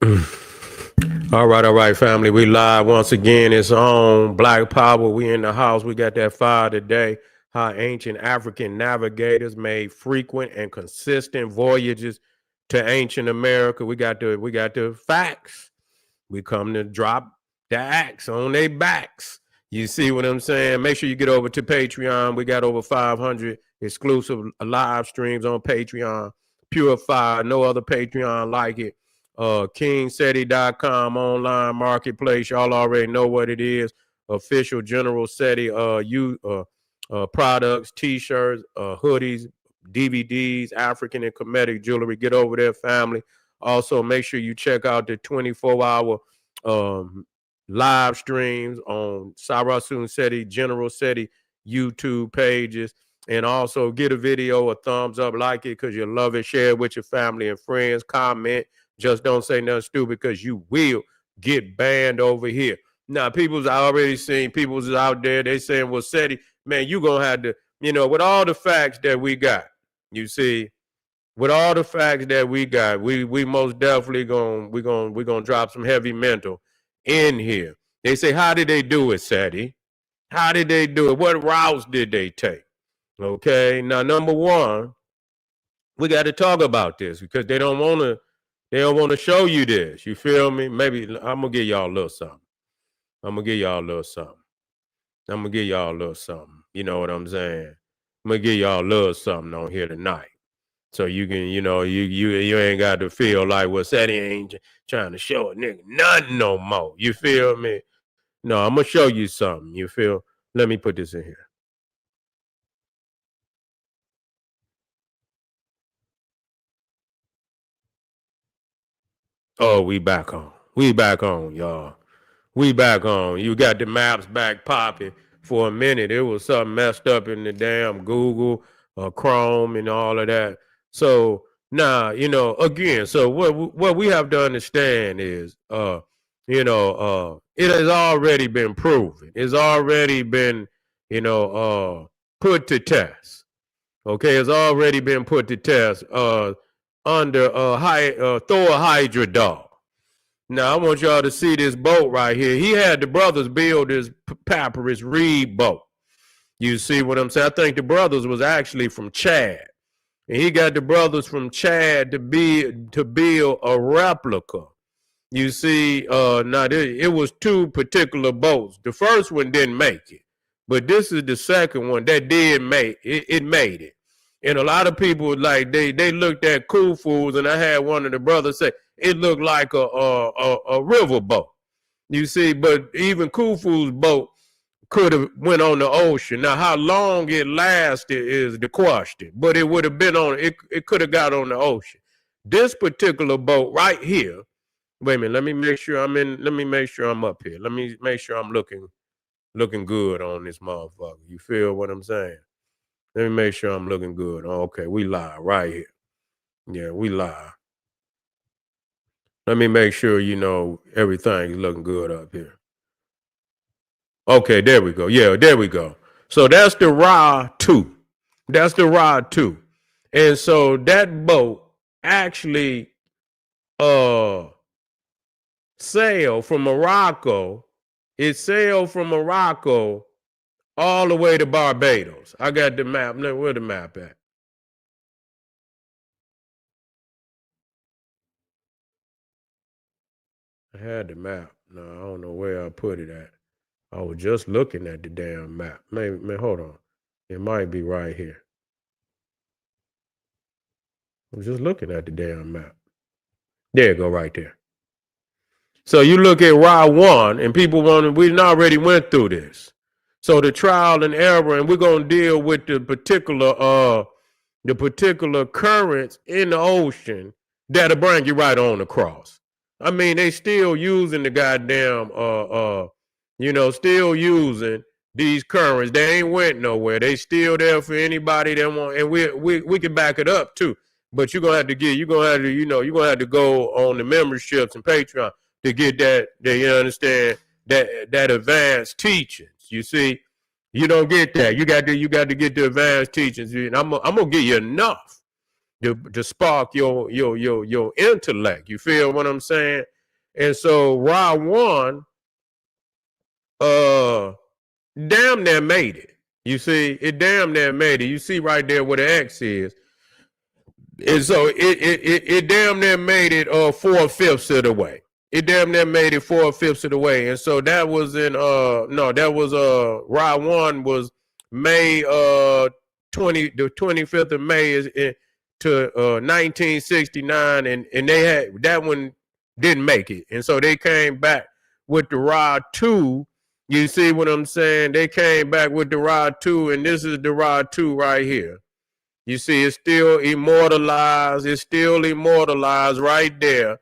All right, family. We live once again. It's on Black Power. We in the house. We got that fire today. How ancient African navigators made frequent and consistent voyages to ancient America. We got the facts. We come to drop the axe on their backs. You see what I'm saying? Make sure you get over to Patreon. We got over 500 exclusive live streams on Patreon. Purified, no other Patreon like it. KingSETI.com online marketplace. Y'all already know what it is. Official General SETI products, t-shirts, hoodies, DVDs, African and Kemetic jewelry. Get over there, family. Also, make sure you check out the 24-hour live streams on Sarasun SETI, General SETI YouTube pages. And also get a video, a thumbs up, like it because you love it. Share it with your family and friends. Comment. Just don't say nothing stupid because you will get banned over here. Now, people's I already seen people's out there. They saying, well, SETI, man, you going to have to, with all the facts that we got, you see, with all the facts that we got, we most definitely we're gonna drop some heavy mental in here. They say, how did they do it, SETI? How did they do it? What routes did they take? Okay, now number one, we got to talk about this because they don't want to show you this. You feel me? Maybe I'm gonna give y'all a little something. I'm gonna give y'all a little something. You know what I'm saying? I'm gonna give y'all a little something on here tonight. So you can, you ain't got to feel like, well, SETI ain't trying to show a nigga nothing no more. You feel me? No, I'm gonna show you something. You feel? Let me put this in here. Oh, we back on. We back on, y'all. We back on. You got the maps back popping for a minute. It was something messed up in the damn Google, Chrome, and all of that. So now, again, so what we have to understand is, it has already been proven. It's already been, put to test. Okay, it's already been put to test under Thor Hydra dog. Now I want y'all to see this boat right here. He had the brothers build this papyrus reed boat. You see what I'm saying? I think the brothers was actually from Chad, and he got the brothers from Chad to build a replica. You see, now it was two particular boats. The first one didn't make it, but this is the second one that did make it. It made it. And a lot of people like they looked at Khufu's, and I had one of the brothers say it looked like a river boat. You see, but even Khufu's boat could have went on the ocean. Now, how long it lasted is the question, but it would have been on it. It could have got on the ocean. This particular boat right here. Wait a minute. Let me make sure I'm in. Let me make sure I'm up here. Let me make sure I'm looking good on this motherfucker. You feel what I'm saying? Let me make sure I'm looking good. Oh, okay, we live right here. Yeah, we live. Let me make sure everything's looking good up here. Okay, there we go. Yeah, there we go. So that's the Ra 2. That's the Ra 2. And so that boat actually sailed from Morocco. It sailed from Morocco all the way to Barbados. I got the map. Where the map at? I had the map. No, I don't know where I put it at. I was just looking at the damn map. Man, hold on. It might be right here. I was just looking at the damn map. There you go, right there. So you look at Ra 1, and people we already went through this. So the trial and error, and we're gonna deal with the particular currents in the ocean that'll bring you right on across. I mean, they still using the goddamn still using these currents. They ain't went nowhere. They still there for anybody that want, and we can back it up too. But you're gonna have to go on the memberships and Patreon to get that you understand that advanced teachings. You see, you don't get that. You got to get the advanced teachings. And I'm gonna give you enough. to spark your intellect. You feel what I'm saying? And so Ra 1 damn near made it. You see, it damn near made it. You see right there where the X is. And so it damn near made it 4/5 of the way. It damn near made it 4/5 of the way. And so that was in no, that was Ra 1 was May the 25th of May is to 1969, and they had that one didn't make it. And so they came back with the Ra 2. You see what I'm saying? They came back with the Ra 2, and this is the Ra 2 right here. You see, it's still immortalized. It's still immortalized right there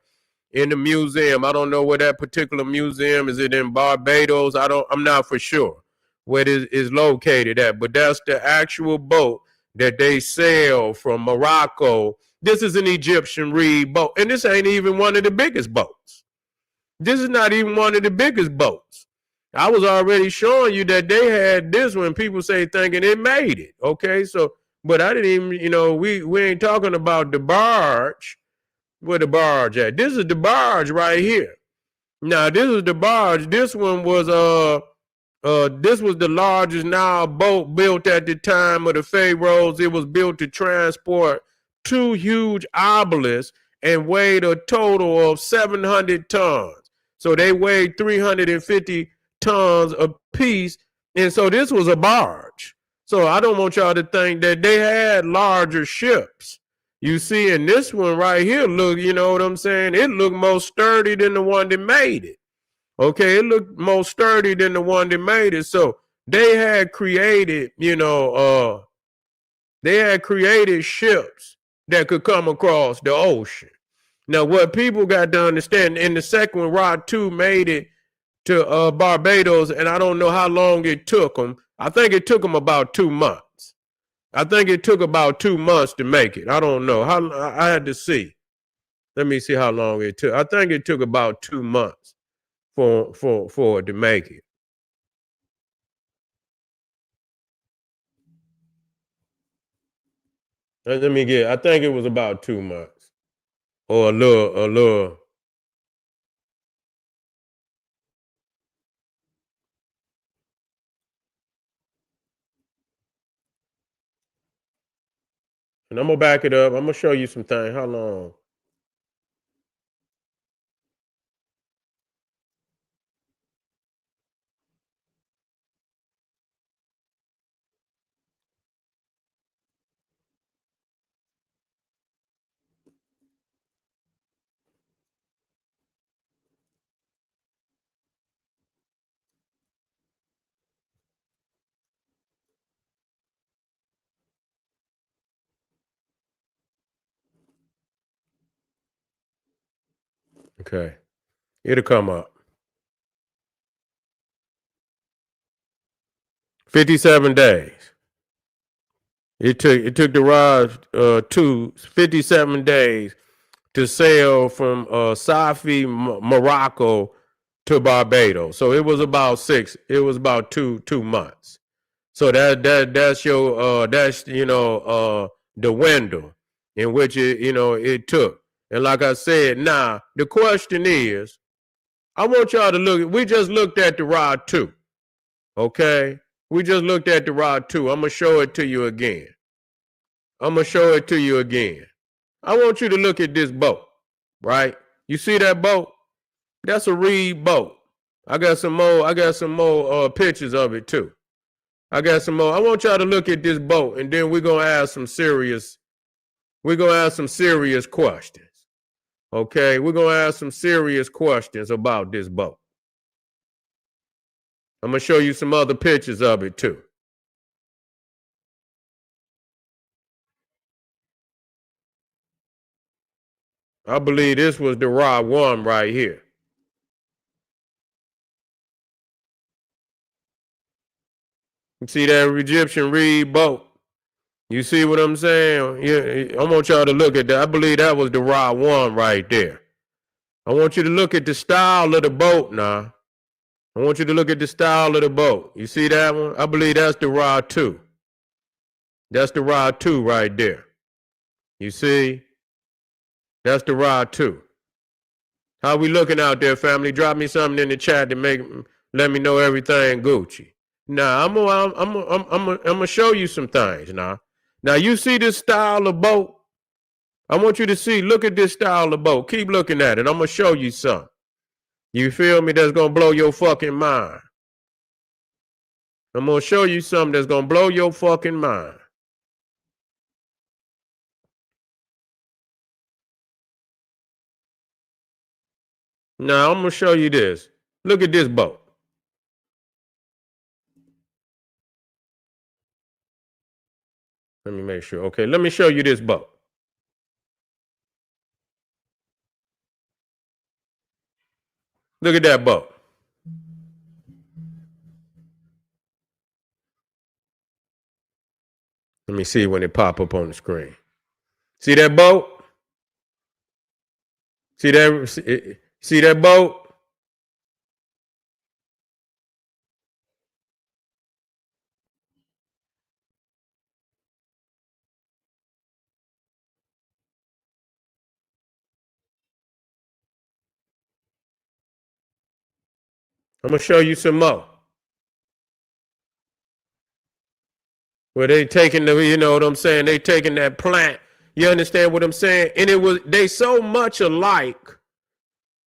in the museum. I don't know where that particular museum is. It in Barbados? I'm not for sure where it is located at, but that's the actual boat that they sail from Morocco. This is an Egyptian reed boat, and this ain't even one of the biggest boats. This is not even one of the biggest boats. I was already showing you that they had this when people say thinking it made it. Okay, so but I didn't even, we ain't talking about the barge. Where the barge at? This is the barge right here. Now this is the barge. This one was this was the largest Nile boat built at the time of the pharaohs. It was built to transport 2 huge obelisks and weighed a total of 700 tons. So they weighed 350 tons apiece. And so this was a barge. So I don't want y'all to think that they had larger ships. You see, in this one right here, look, you know what I'm saying? It looked more sturdy than the one that made it. Okay, it looked more sturdy than the one that made it. So they had created, they had created ships that could come across the ocean. Now, what people got to understand, in the second one, Rod 2 made it to Barbados, and I don't know how long it took them. I think it took them about 2 months. I think it took about 2 months to make it. I don't know. I had to see. Let me see how long it took. I think it took about 2 months for it to make it. Let me get. I think it was about 2 months or a little. And I'm gonna back it up. I'm gonna show you some things. How long? Okay, it'll come up. 57 days. It took the Raj 57 days to sail from Safi, Morocco to Barbados. So it was about 6. It was about 2 months. So that's your that's the window in which it took. And like I said, now the question is, I want y'all to look. We just looked at the Rod 2. Okay, we just looked at the Rod 2. I'm gonna show it to you again. I'm gonna show it to you again. I want you to look at this boat, right? You see that boat? That's a reed boat. I got some more pictures of it too. I got some more. I want y'all to look at this boat, and then we're gonna ask some serious questions. Okay, we're gonna ask some serious questions about this boat. I'm gonna show you some other pictures of it too. I believe this was the Ra 1 right here. You see that Egyptian reed boat? You see what I'm saying? Yeah, I want y'all to look at that. I believe that was the Ra 1 right there. I want you to look at the style of the boat now. I want you to look at the style of the boat. You see that one? I believe that's the Ra 2. That's the Ra 2 right there. You see? That's the rod too. How we looking out there, family? Drop me something in the chat to let me know everything Gucci. Now I'm gonna show you some things now. Now you see this style of boat? I want you to see. Look at this style of boat. Keep looking at it. I'm gonna show you something. You feel me? That's gonna blow your fucking mind. I'm gonna show you something that's gonna blow your fucking mind. Now I'm gonna show you this. Look at this boat. Let me make sure. Okay, let me show you this boat. Look at that boat. Let me see when it pop up on the screen. See that boat? See that boat? I'm gonna show you some more. Where they taking the, you know what I'm saying? They taking that plant. You understand what I'm saying? And they so much alike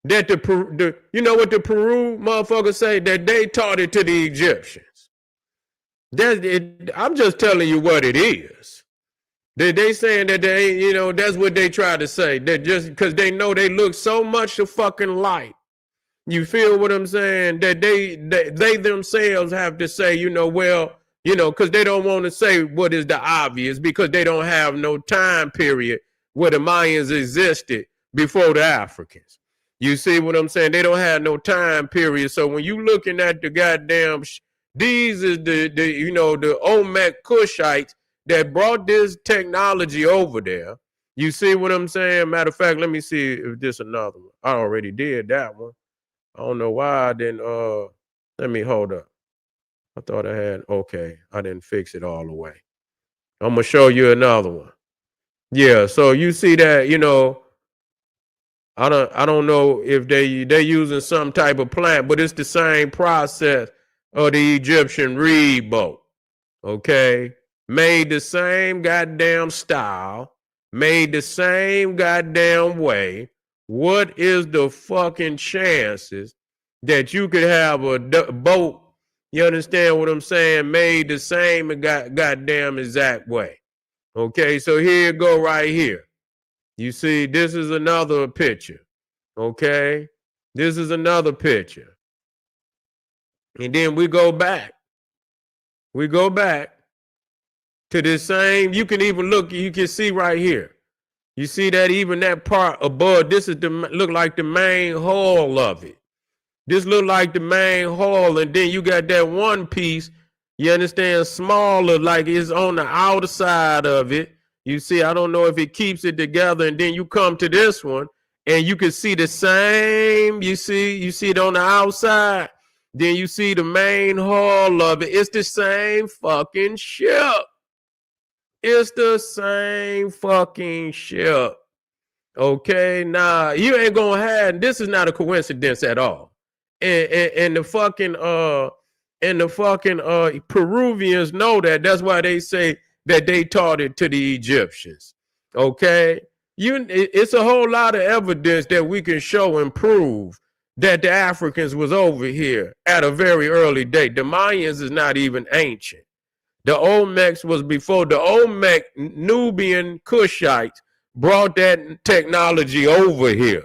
that you know what the Peru motherfuckers say? That they taught it to the Egyptians. I'm just telling you what it is. They saying that they, you know, that's what they try to say. That just because they know they look so much a fucking like. You feel what I'm saying? That they themselves have to say, you know, well, you know, because they don't want to say what is the obvious because they don't have no time period where the Mayans existed before the Africans. You see what I'm saying? They don't have no time period. So when you looking at the goddamn, these is the you know, the Olmec Kushites that brought this technology over there. You see what I'm saying? Matter of fact, let me see if this another one. I already did that one. I don't know why I didn't, let me hold up. I thought I had, okay, I didn't fix it all the way. I'm going to show you another one. Yeah, so you see that, you know, I don't know if they using some type of plant, but it's the same process of the Egyptian reed boat. Okay? Made the same goddamn style, made the same goddamn way. What is the fucking chances that you could have a boat, you understand what I'm saying, made the same goddamn exact way? Okay, so here you go right here. You see, this is another picture. Okay, this is another picture. And then we go back. We go back to the same. You can even look, you can see right here. You see that even that part above, this is look like the main hull of it. This look like the main hull, and then you got that one piece, you understand, smaller, like it's on the outer side of it. You see, I don't know if it keeps it together, and then you come to this one, and you can see the same, you see it on the outside. Then you see the main hull of it. It's the same fucking ship. It's the same fucking ship. Okay, nah, you ain't gonna have, this is not a coincidence at all. And the fucking Peruvians know that. That's why they say that they taught it to the Egyptians. Okay, it's a whole lot of evidence that we can show and prove that the Africans was over here at a very early date. The Mayans is not even ancient. The Olmecs was before. The Olmec Nubian Kushites brought that technology over here.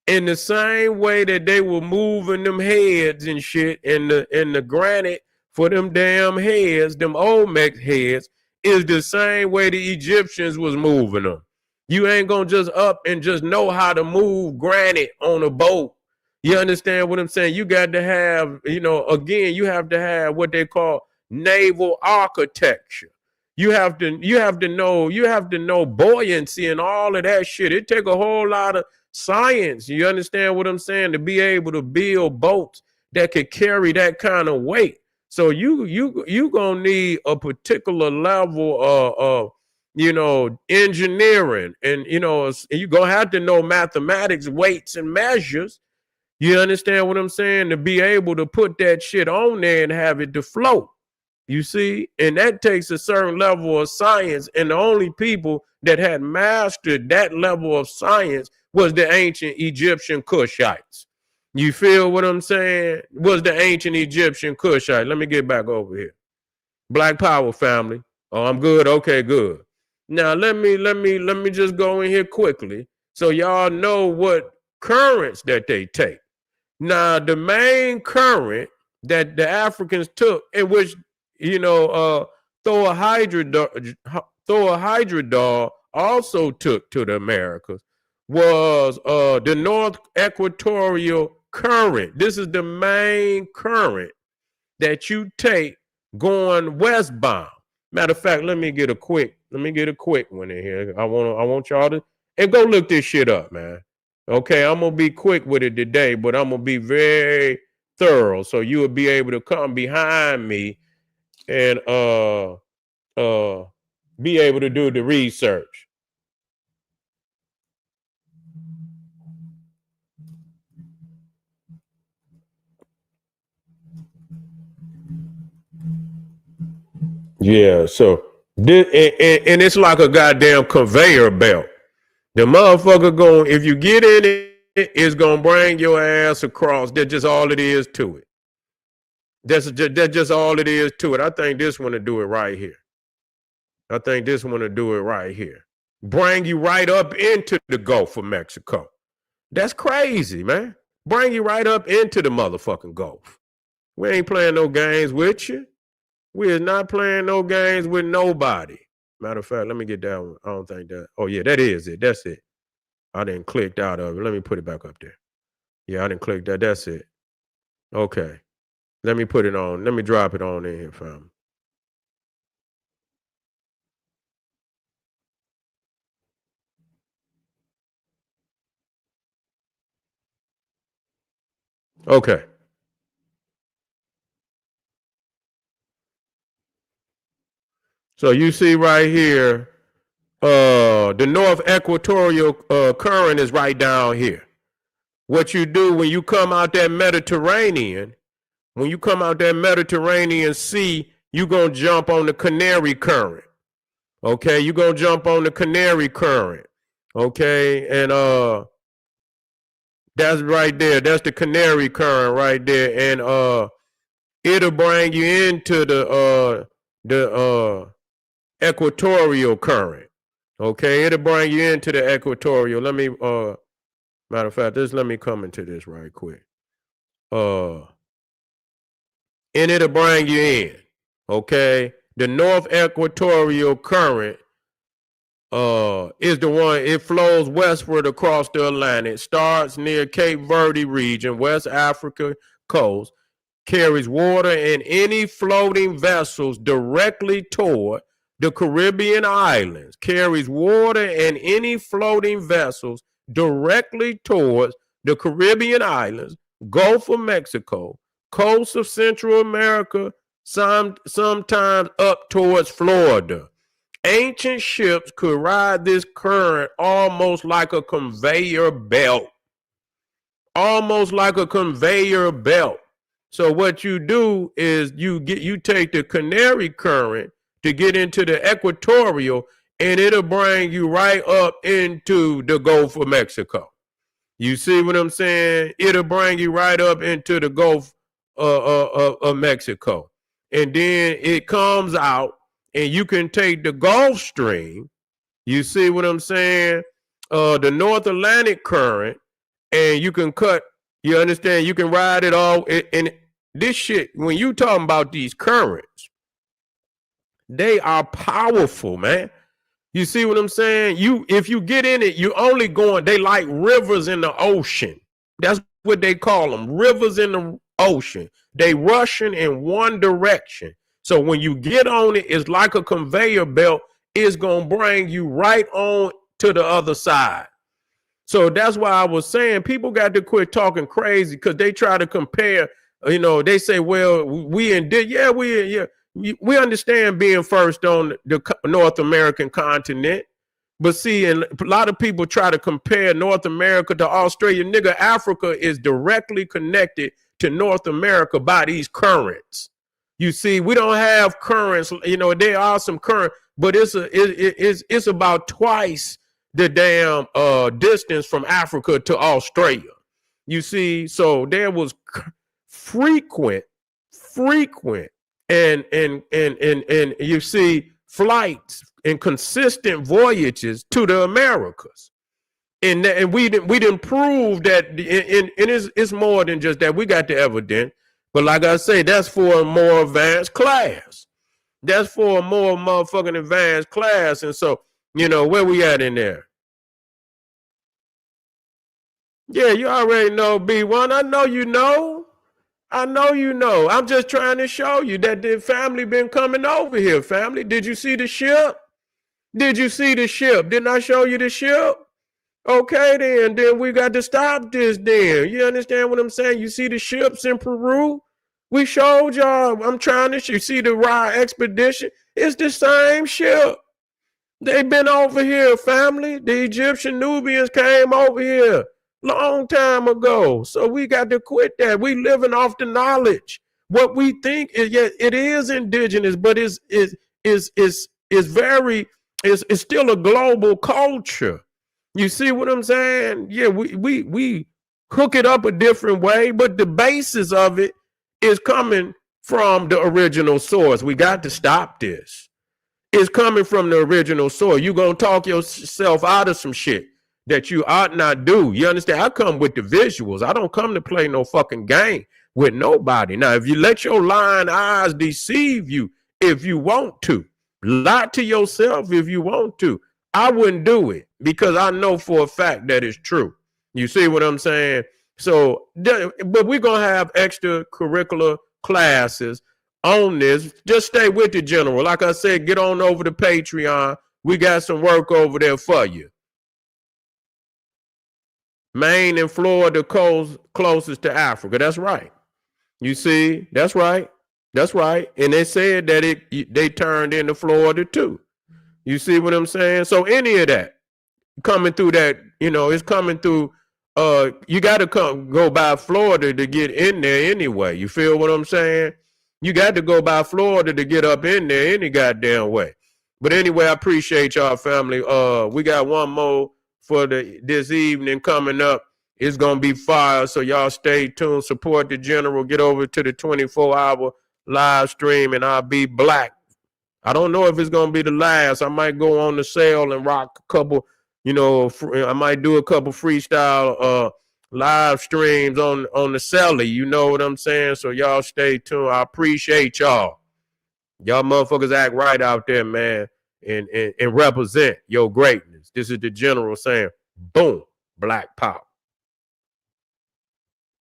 In the same way that they were moving them heads and shit in the granite for them damn heads, them Olmec heads, is the same way the Egyptians was moving them. You ain't gonna just up and just know how to move granite on a boat. You understand what I'm saying? You got to have, you know, again, you have to have what they call naval architecture. You have to know buoyancy and all of that shit. It take a whole lot of science. You understand what I'm saying? To be able to build boats that could carry that kind of weight. So you gonna need a particular level of engineering, and you're gonna have to know mathematics, weights, and measures. You understand what I'm saying? To be able to put that shit on there and have it to float. You see? And that takes a certain level of science. And the only people that had mastered that level of science was the ancient Egyptian Cushites. You feel what I'm saying? Was the ancient Egyptian Cushite. Let me get back over here. Black Power family. Oh, I'm good. Okay, good. Now let me just go in here quickly so y'all know what currents that they take. Now, the main current that the Africans took, in which Thor also took to the Americas, was the North Equatorial Current. This is the main current that you take going westbound. Matter of fact, let me get a quick one in here. I want y'all to and go look this shit up, man. Okay, I'm gonna be quick with it today, but I'm gonna be very thorough, so you will be able to come behind me and be able to do the research. Yeah, so this and it's like a goddamn conveyor belt. The motherfucker going, if you get in it, it's gonna bring your ass across. That's just all it is to it. That's just all it is to it. I think this one to do it right here. I think this one to do it right here. Bring you right up into the Gulf of Mexico. That's crazy, man. Bring you right up into the motherfucking Gulf. We ain't playing no games with you. We is not playing no games with nobody. Matter of fact, let me get that one. I don't think that. Oh, yeah, that is it. That's it. I didn't click out of it. Let me put it back up there. Yeah, I didn't click that. That's it. Okay. Let me put it on. Let me drop it on in here, fam. Okay. So you see right here, the North Equatorial current is right down here. What you do when you come out that Mediterranean, Sea, you're going to jump on the Canary current. Okay, you're going to jump on the Canary current. Okay, and that's right there. That's the Canary current right there. And it'll bring you into the equatorial current. Okay, it'll bring you into the equatorial. Let me matter of fact, let me come into this right quick. And it'll bring you in. Okay. The North Equatorial Current is the one, it flows westward across the Atlantic, starts near Cape Verde region, West Africa coast, carries water and any floating vessels directly toward the Caribbean islands, carries water and any floating vessels directly towards the Caribbean islands, Gulf of Mexico, coast of Central America, sometimes up towards Florida. Ancient ships could ride this current almost like a conveyor belt. Almost like a conveyor belt. So what you do is you take the Canary current to get into the equatorial, and it'll bring you right up into the Gulf of Mexico. You see what I'm saying? It'll bring you right up into the Gulf of Mexico. And then it comes out, and you can take the Gulf Stream. You see what I'm saying? The North Atlantic current, and you can cut. You understand? You can ride it all. And this shit, when you talking about these currents, they are powerful, man. You see what I'm saying? If you get in it, you only going, they like rivers in the ocean. That's what they call them, rivers in the ocean. They rushing in one direction. So when you get on it, it's like a conveyor belt. It's going to bring you right on to the other side. So that's why I was saying people got to quit talking crazy because they try to compare, they say, well, we in, we understand being first on the North American continent, but see, and a lot of people try to compare North America to Australia. Nigga, Africa is directly connected to North America by these currents. You see, we don't have currents. You know, there are some current, but it's about twice the damn distance from Africa to Australia. You see, so there was frequent, and you see flights and consistent voyages to the Americas. And we didn't prove that, and it's more than just that. We got the evidence, but like I say, that's for a more advanced class. That's for a more motherfucking advanced class. And so, you know, where we at in there? Yeah, you already know, B1. I know you know. I'm just trying to show you that the family been coming over here, family. Did you see the ship? Didn't I show you the ship? Okay, then we got to stop this then. You understand what I'm saying? You see the ships in Peru? We showed y'all. I'm trying to show you. See the Ra expedition? It's the same ship. They've been over here, family. The Egyptian Nubians came over here long time ago. So we got to quit that. We living off the knowledge. What we think is, yeah, it is indigenous, but it's still a global culture. You see what I'm saying? Yeah, we hook it up a different way, but the basis of it is coming from the original source. We got to stop this. It's coming from the original source. You're going to talk yourself out of some shit that you ought not do. You understand? I come with the visuals. I don't come to play no fucking game with nobody. Now, if you let your lying eyes deceive you, if you want to, lie to yourself if you want to. I wouldn't do it because I know for a fact that it's true. You see what I'm saying? So, but we're going to have extracurricular classes on this. Just stay with the general. Like I said, get on over to Patreon. We got some work over there for you. Maine and Florida closest to Africa. That's right. You see, that's right. That's right. And they said that they turned into Florida too. You see what I'm saying? So any of that coming through that, you know, it's coming through. You got to go by Florida to get in there anyway. You feel what I'm saying? You got to go by Florida to get up in there any goddamn way. But anyway, I appreciate y'all, family. We got one more for this evening coming up. It's going to be fire, so y'all stay tuned. Support the general. Get over to the 24-hour live stream, and I'll be black. I don't know if it's going to be the last. I might go on the sale and rock a couple, you know, I might do a couple freestyle live streams on the celly. You know what I'm saying? So y'all stay tuned. I appreciate y'all. Y'all motherfuckers act right out there, man, and represent your greatness. This is the general saying, boom, black power.